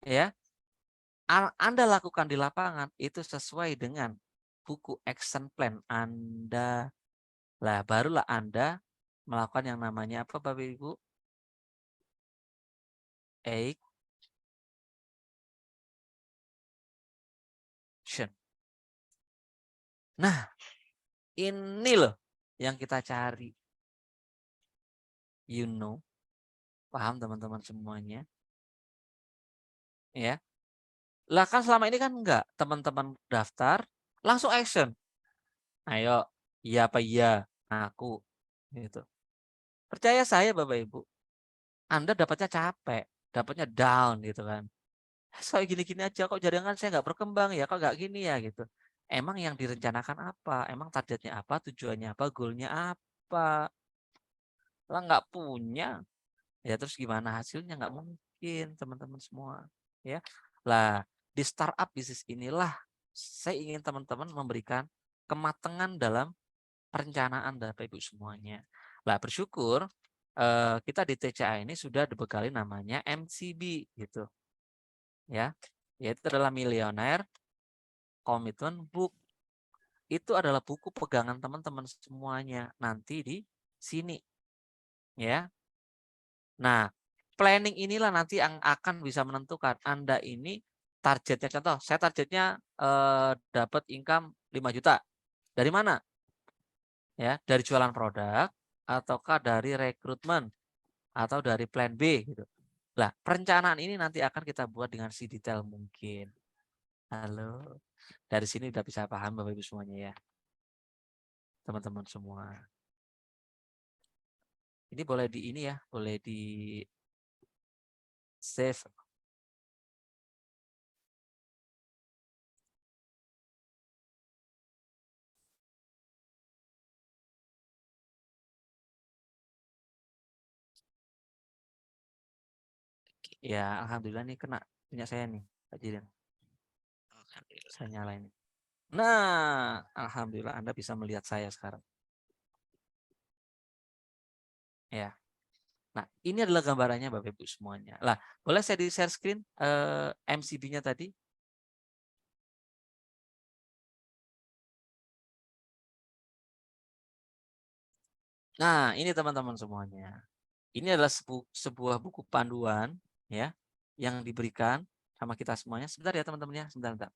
ya Anda lakukan di lapangan itu sesuai dengan buku action plan Anda. Lah, barulah Anda melakukan yang namanya apa Bapak Ibu? Action. Nah, ini loh yang kita cari. You know. Paham teman-teman semuanya? Ya. Lah kan selama ini kan enggak. Teman-teman daftar, langsung action. Ayo, iya apa iya? Aku. Gitu. Percaya saya Bapak Ibu, Anda dapatnya capek, dapatnya down gitu kan. Saya gini-gini aja kok jaringan saya nggak berkembang ya, kok nggak gini ya gitu. Emang yang direncanakan apa? Emang targetnya apa? Tujuannya apa? Goalnya apa? Lah nggak punya, ya terus gimana hasilnya? Nggak mungkin teman-teman semua. Ya, lah di startup bisnis inilah saya ingin teman-teman memberikan kematangan dalam perencanaan Bapak Ibu semuanya. Lah bersyukur kita di TCA ini sudah dibekali namanya MCB gitu. Ya, yaitu adalah Millionaire Commitment Book. itu adalah buku pegangan teman-teman semuanya nanti di sini, ya. Nah, planning inilah nanti yang akan bisa menentukan Anda ini targetnya. Contoh, saya targetnya dapat income 5 juta. Dari mana? Ya, dari jualan produk ataukah dari rekrutmen atau dari plan B gitu. Lah, perencanaan ini nanti akan kita buat dengan sedetail mungkin. Halo. Dari sini udah bisa paham Bapak Ibu semuanya ya, teman-teman semua. Ini boleh di ini ya, boleh di save. Ya, alhamdulillah nih kena punya saya nih, Pak Jirin. Alhamdulillah. Saya nyalain. Nah, alhamdulillah Anda bisa melihat saya sekarang. Ya. Nah, ini adalah gambarannya Bapak Ibu semuanya. Lah, boleh saya di share screen MCB-nya tadi? Nah, ini teman-teman semuanya. Ini adalah sebuah buku panduan ya yang diberikan sama kita semuanya. Sebentar ya teman-teman ya, sebentar.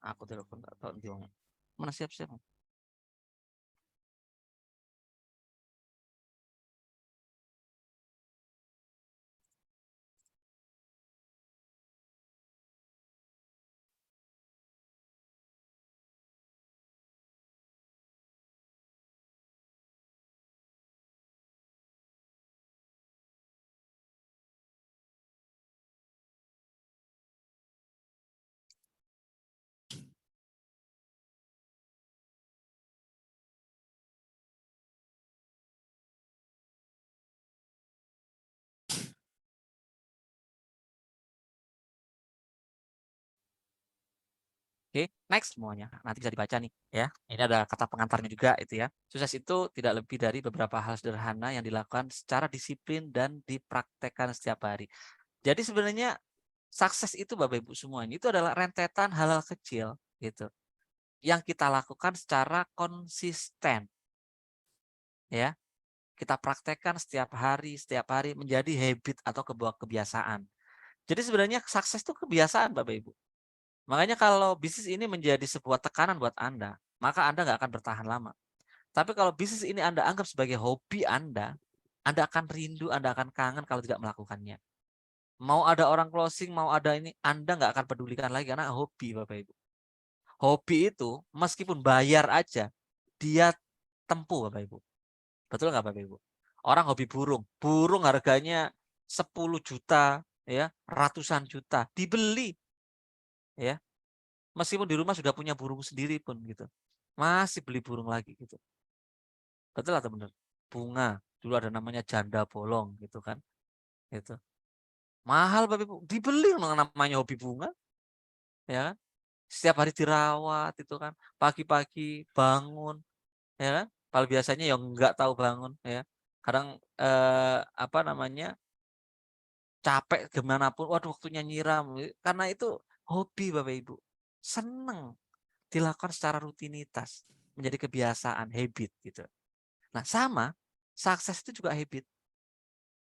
Aku telepon nggak tahu dia mana siap-siap. Oke, next semuanya. Nanti bisa dibaca nih ya. Ini ada kata pengantarnya juga itu ya. Sukses itu tidak lebih dari beberapa hal sederhana yang dilakukan secara disiplin dan dipraktekkan setiap hari. Jadi sebenarnya sukses itu Bapak Ibu semuanya itu adalah rentetan hal-hal kecil gitu yang kita lakukan secara konsisten ya. Kita praktekkan setiap hari menjadi habit atau kebiasaan. Jadi sebenarnya sukses itu kebiasaan Bapak Ibu. Makanya kalau bisnis ini menjadi sebuah tekanan buat Anda, maka Anda nggak akan bertahan lama. Tapi kalau bisnis ini Anda anggap sebagai hobi Anda akan rindu, Anda akan kangen kalau tidak melakukannya. Mau ada orang closing, mau ada ini, Anda nggak akan pedulikan lagi karena hobi Bapak Ibu. Hobi itu meskipun bayar aja, dia tempuh Bapak Ibu. Betul nggak Bapak Ibu? Orang hobi burung, burung harganya 10 juta, ya, ratusan juta, dibeli, ya. Meskipun di rumah sudah punya burung sendiri pun gitu. Masih beli burung lagi gitu. Betul atau benar? Bunga, dulu ada namanya janda bolong gitu kan. Gitu. Mahal Bapak Ibu, dibeli namanya hobi bunga, ya kan. Setiap hari dirawat itu kan. Pagi-pagi bangun, ya kan. Kalau biasanya yang nggak tahu bangun ya. Kadang apa namanya? Capek gimana pun, waduh waktunya nyiram. Karena itu hobi Bapak Ibu. Seneng dilakukan secara rutinitas, menjadi kebiasaan, habit gitu. Nah, sama sukses itu juga habit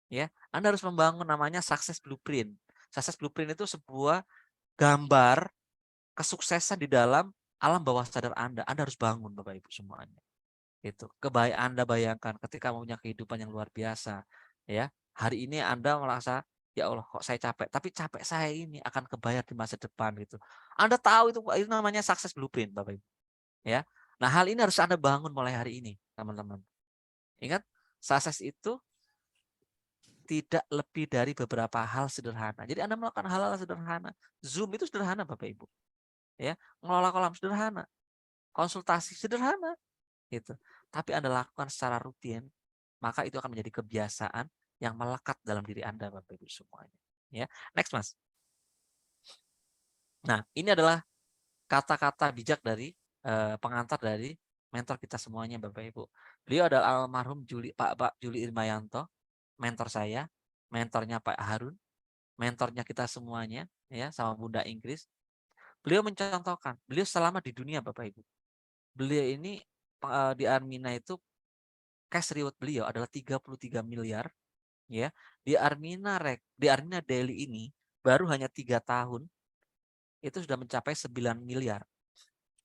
ya. Anda harus membangun namanya success blueprint. Success blueprint itu sebuah gambar kesuksesan di dalam alam bawah sadar Anda. Anda harus bangun Bapak Ibu semuanya. Itu. Anda bayangkan ketika punya kehidupan yang luar biasa ya. Hari ini Anda merasa ya Allah kok saya capek, tapi capek saya ini akan kebayar di masa depan gitu. Anda tahu itu namanya success blueprint Bapak Ibu ya. Nah, hal ini harus Anda bangun mulai hari ini, teman-teman. Ingat, sukses itu tidak lebih dari beberapa hal sederhana. Jadi Anda melakukan hal-hal sederhana. Zoom itu sederhana Bapak Ibu. Ya, ngelola kolam sederhana, konsultasi sederhana gitu. Tapi Anda lakukan secara rutin, maka itu akan menjadi kebiasaan yang melekat dalam diri Anda, Bapak Ibu semuanya. Ya, next Mas. Nah, ini adalah kata-kata bijak dari pengantar dari mentor kita semuanya, Bapak Ibu. Beliau adalah almarhum Pak Juli Irmayanto, mentor saya, mentornya Pak Harun, mentornya kita semuanya, ya, sama Bunda Inggris. Beliau mencontohkan, beliau selama di dunia, Bapak Ibu. Beliau ini di Armina itu cash reward beliau adalah 33 miliar, ya. Di Armina Daily ini baru hanya 3 tahun itu sudah mencapai 9 miliar.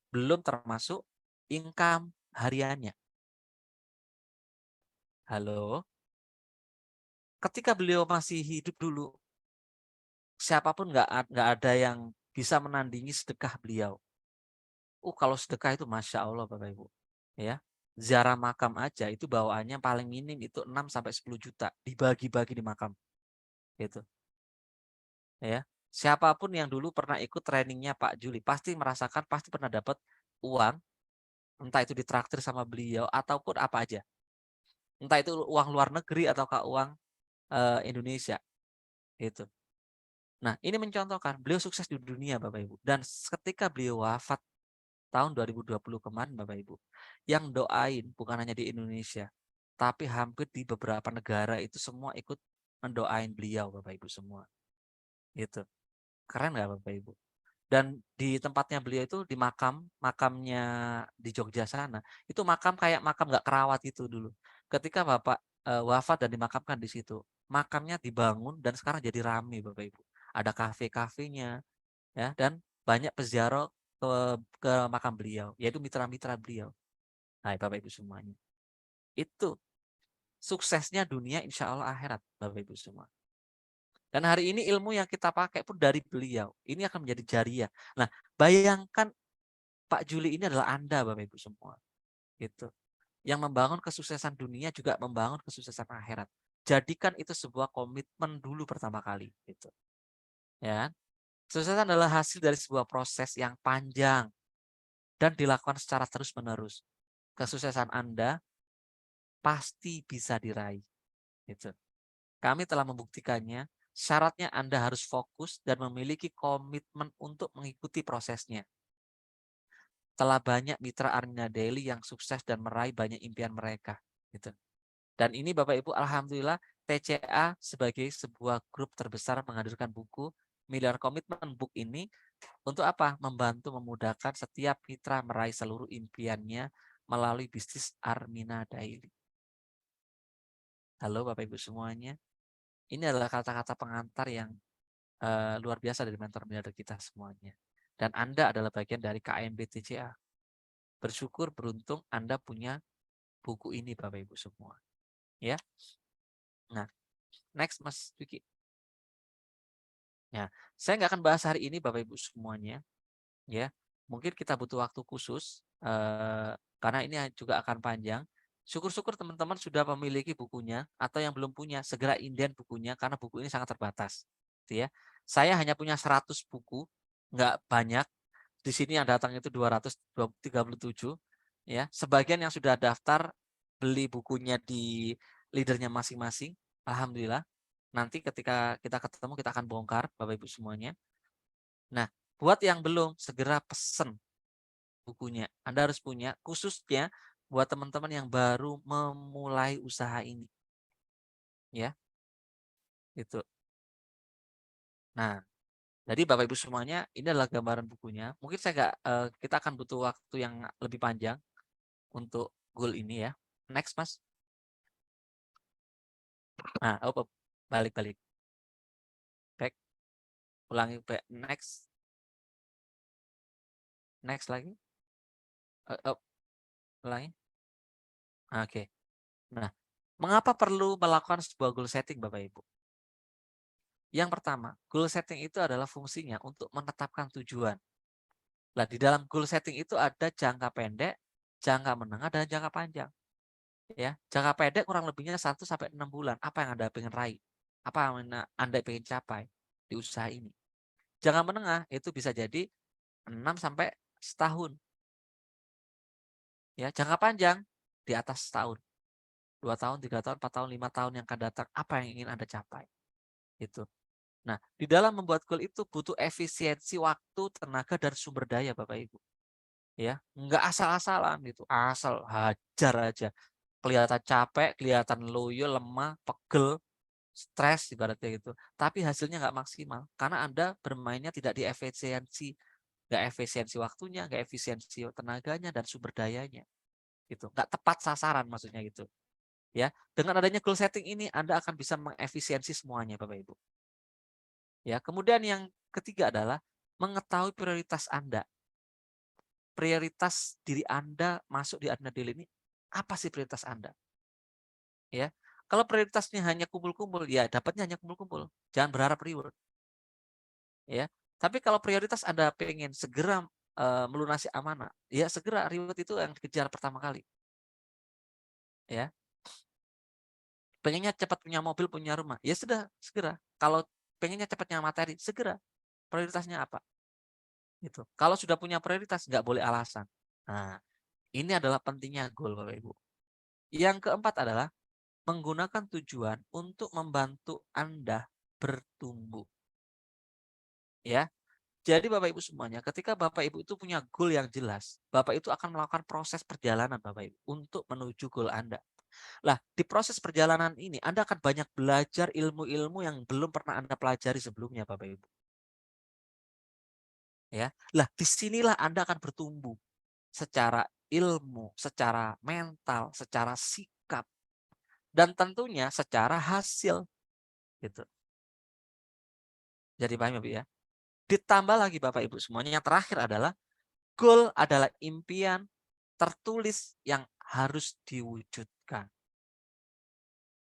Belum termasuk income hariannya. Halo, ketika beliau masih hidup dulu, siapapun nggak ada yang bisa menandingi sedekah beliau. Kalau sedekah itu masya Allah Bapak Ibu, ya. Ziarah makam aja itu bawaannya paling minim itu 6 sampai 10 juta dibagi-bagi di makam, gitu. Ya. Siapapun yang dulu pernah ikut trainingnya Pak Juli pasti merasakan, pasti pernah dapat uang, entah itu ditraktir sama beliau ataupun apa aja. Entah itu uang luar negeri ataukah uang Indonesia, gitu. Nah, ini mencontohkan beliau sukses di dunia Bapak Ibu. Dan ketika beliau wafat tahun 2020 kemarin Bapak Ibu, yang doain bukan hanya di Indonesia, tapi hampir di beberapa negara itu semua ikut mendoain beliau Bapak Ibu semua. Gitu. Keren nggak Bapak Ibu? Dan di tempatnya beliau itu di makamnya di Jogja sana, itu makam kayak makam nggak kerawat itu dulu. Ketika Bapak wafat dan dimakamkan di situ, makamnya dibangun dan sekarang jadi rame Bapak Ibu. Ada kafe-kafenya, ya, dan banyak peziarah ke ke makam beliau, yaitu mitra-mitra beliau. Nah, Bapak Ibu semuanya. Itu suksesnya dunia, insya Allah akhirat, Bapak Ibu semua. Dan hari ini ilmu yang kita pakai pun dari beliau. Ini akan menjadi jariah. Nah, bayangkan Pak Juli ini adalah Anda, Bapak Ibu semua. Gitu. Yang membangun kesuksesan dunia juga membangun kesuksesan akhirat. Jadikan itu sebuah komitmen dulu pertama kali. Gitu. Ya. Kesuksesan adalah hasil dari sebuah proses yang panjang dan dilakukan secara terus-menerus. Kesuksesan Anda pasti bisa diraih. Gitu. Kami telah membuktikannya. Syaratnya Anda harus fokus dan memiliki komitmen untuk mengikuti prosesnya. Telah banyak mitra Armina Daily yang sukses dan meraih banyak impian mereka. Gitu. Dan ini Bapak Ibu, alhamdulillah TCA sebagai sebuah grup terbesar menghadirkan buku Miliar Komitmen Book ini untuk apa? Membantu memudahkan setiap mitra meraih seluruh impiannya melalui bisnis Armina Daily. Halo Bapak Ibu semuanya. Ini adalah kata-kata pengantar yang luar biasa dari mentor miliarder kita semuanya. Dan Anda adalah bagian dari KMB TCA. Bersyukur, beruntung Anda punya buku ini Bapak Ibu semua. Ya. Nah, next Mas Vicky. Ya, saya nggak akan bahas hari ini Bapak Ibu semuanya. Ya, mungkin kita butuh waktu khusus karena ini juga akan panjang. Syukur-syukur teman-teman sudah memiliki bukunya atau yang belum punya segera inden bukunya karena buku ini sangat terbatas. Gitu ya. Saya hanya punya 100 buku, nggak banyak. Di sini yang datang itu 237 ya. Sebagian yang sudah daftar beli bukunya di leadernya masing-masing. Alhamdulillah. Nanti ketika kita ketemu kita akan bongkar Bapak Ibu semuanya. Nah, buat yang belum segera pesen bukunya. Anda harus punya khususnya buat teman-teman yang baru memulai usaha ini. Ya, itu. Nah, jadi Bapak Ibu semuanya ini adalah gambaran bukunya. Mungkin saya nggak kita akan butuh waktu yang lebih panjang untuk goal ini ya. Next, Mas. Nah, balik-balik. Back, ulangi back. Next, next lagi. Ulangi. Oke. Nah, mengapa perlu melakukan sebuah goal setting Bapak Ibu? Yang pertama, goal setting itu adalah fungsinya untuk menetapkan tujuan. Nah, di dalam goal setting itu ada jangka pendek, jangka menengah, dan jangka panjang. Ya, jangka pendek kurang lebihnya 1 sampai 6 bulan. Apa yang Anda pengen raih? Apa yang Anda pengen capai di usaha ini? Jangka menengah itu bisa jadi 6 sampai setahun. Ya, jangka panjang di atas setahun. 2 tahun, 3 tahun, 4 tahun, 5 tahun yang akan datang, apa yang ingin Anda capai? Gitu. Nah, di dalam membuat goal itu butuh efisiensi waktu, tenaga, dan sumber daya Bapak Ibu. Ya, nggak asal-asalan gitu, asal hajar aja. Kelihatan capek, kelihatan loyo, lemah, pegel, stres ibaratnya gitu. Tapi hasilnya nggak maksimal karena Anda bermainnya tidak di efisiensi, nggak efisiensi waktunya, nggak efisiensi tenaganya dan sumber dayanya gitu. Nggak tepat sasaran maksudnya gitu. Ya, dengan adanya goal setting ini Anda akan bisa mengefisiensi semuanya Bapak Ibu. Ya, kemudian yang ketiga adalah mengetahui prioritas Anda. Prioritas diri Anda masuk di Arena Daily ini apa sih prioritas Anda? Ya. Kalau prioritasnya hanya kumpul-kumpul, ya dapatnya hanya kumpul-kumpul. Jangan berharap reward, ya. Tapi kalau prioritas Anda pengen segera melunasi amanah, ya segera reward itu yang dikejar pertama kali, ya. Pengennya cepat punya mobil, punya rumah, ya sudah segera. Kalau pengennya cepatnya materi, segera. Prioritasnya apa? Gitu. Kalau sudah punya prioritas, nggak boleh alasan. Nah, ini adalah pentingnya goal, Bapak Ibu. Yang keempat adalah menggunakan tujuan untuk membantu Anda bertumbuh. Ya. Jadi Bapak Ibu semuanya, ketika Bapak Ibu itu punya goal yang jelas, Bapak itu akan melakukan proses perjalanan Bapak Ibu untuk menuju goal Anda. Lah, di proses perjalanan ini Anda akan banyak belajar ilmu-ilmu yang belum pernah Anda pelajari sebelumnya Bapak Ibu. Ya. Lah, disinilah Anda akan bertumbuh secara ilmu, secara mental, secara sikap, dan tentunya secara hasil gitu. Jadi paham ya, Bu ya? Ditambah lagi Bapak Ibu semuanya yang terakhir adalah goal adalah impian tertulis yang harus diwujudkan.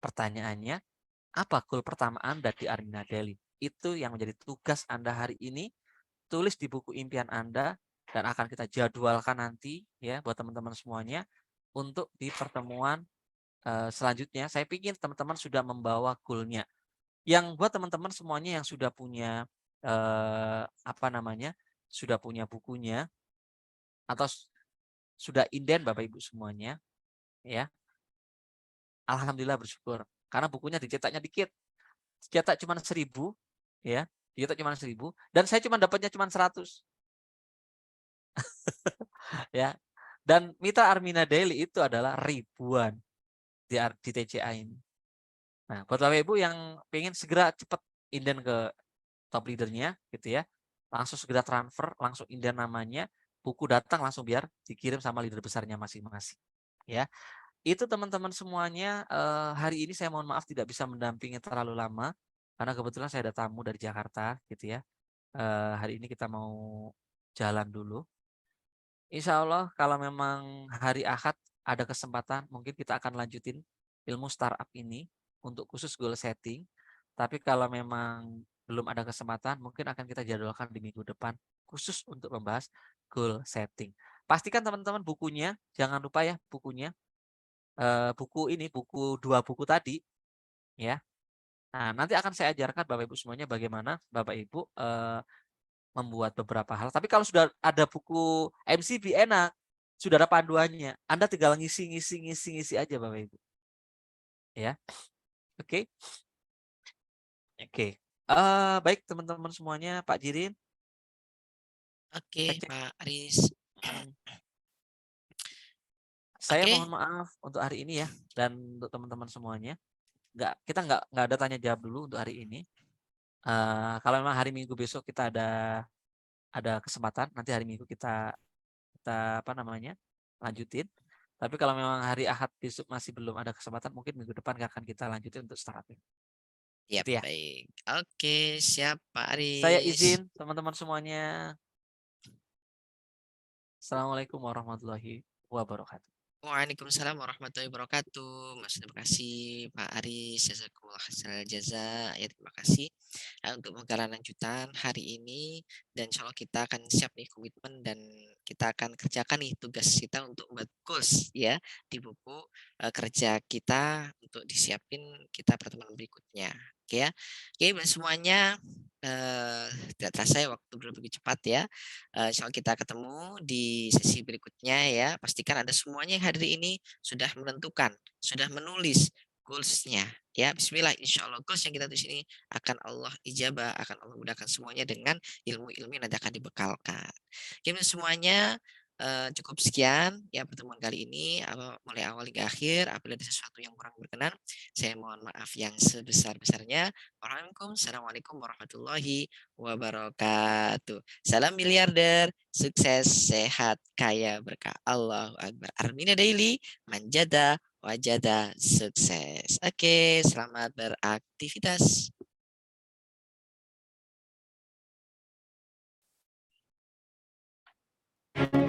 Pertanyaannya, apa goal pertama Anda di Arena Daily? Itu yang menjadi tugas Anda hari ini. Tulis di buku impian Anda dan akan kita jadwalkan nanti ya buat teman-teman semuanya untuk di pertemuan selanjutnya. Saya pikir teman-teman sudah membawa goalnya. Yang buat teman-teman semuanya yang sudah punya apa namanya, sudah punya bukunya atau sudah inden Bapak Ibu semuanya, ya. Alhamdulillah bersyukur. Karena bukunya dicetaknya dikit. Cetak cuma 1.000, ya. Dicetak cuma 1.000 dan saya cuma dapatnya cuma 100, ya. Dan mitra Armina Daily itu adalah ribuan di TCA ini. Nah, buat Bapak Ibu yang pengen segera cepat inden ke top leadernya gitu ya. Langsung segera transfer, langsung inden namanya, buku datang langsung biar dikirim sama leader besarnya masing-masing. Ya. Itu teman-teman semuanya, hari ini saya mohon maaf tidak bisa mendampingi terlalu lama, karena kebetulan saya ada tamu dari Jakarta gitu ya. Hari ini kita mau jalan dulu. Insya Allah kalau memang hari Ahad ada kesempatan, mungkin kita akan lanjutin ilmu startup ini untuk khusus goal setting. Tapi kalau memang belum ada kesempatan, mungkin akan kita jadwalkan di minggu depan khusus untuk membahas goal setting. Pastikan teman-teman bukunya, jangan lupa ya bukunya. Buku 2 buku tadi, ya. Nah, nanti akan saya ajarkan Bapak Ibu semuanya bagaimana Bapak Ibu, membuat beberapa hal. Tapi kalau sudah ada buku MCB enak, sudah ada panduannya. Anda tinggal ngisi aja Bapak Ibu, ya. Oke. Oke. Baik teman-teman semuanya, Pak Jirin, Oke, cek cek. Pak Aris. Mhm. Saya Oke, mohon maaf untuk hari ini ya dan untuk teman-teman semuanya. Kita nggak ada tanya jawab dulu untuk hari ini. Kalau memang hari Minggu besok kita ada kesempatan, nanti hari Minggu kita kita apa namanya, lanjutin. Tapi kalau memang hari Ahad besok masih belum ada kesempatan, mungkin minggu depan akan kita lanjutin untuk startup. ya Gitu ya. baik. Oke, siap Pak Saya Aris. izin teman-teman semuanya. Assalamualaikum warahmatullahi wabarakatuh. Waalaikumsalam warahmatullahi wabarakatuh. Mas, terima kasih Pak Aris. Jazakumullah khairal jaza. Ya, terima kasih untuk penggalan lanjutan hari ini, dan insya Allah kita akan siap nih komitmen, dan kita akan kerjakan nih tugas kita untuk buat goals ya di buku kerja kita untuk disiapin kita pertemuan berikutnya. Oke ya. Oke, buat semuanya, eh, tidak terasa ya waktu begitu cepat ya. Insya Allah kita ketemu di sesi berikutnya ya. Pastikan Anda semuanya yang hadir ini sudah menentukan, sudah menulis goals-nya. Ya, Bismillah, insya Allah goals yang kita tulis ini akan Allah ijabah, akan Allah mudahkan semuanya dengan ilmu-ilmu yang nanti akan dibekalkan. Oke, semuanya cukup sekian ya pertemuan kali ini mulai awal hingga akhir. Apabila ada sesuatu yang kurang berkenan, saya mohon maaf yang sebesar-besarnya. Assalamualaikum warahmatullahi wabarakatuh. Salam miliarder, sukses, sehat, kaya, berkah. Allahu Akbar. Armina Daily, manjada, wajada, sukses. Oke, selamat beraktivitas.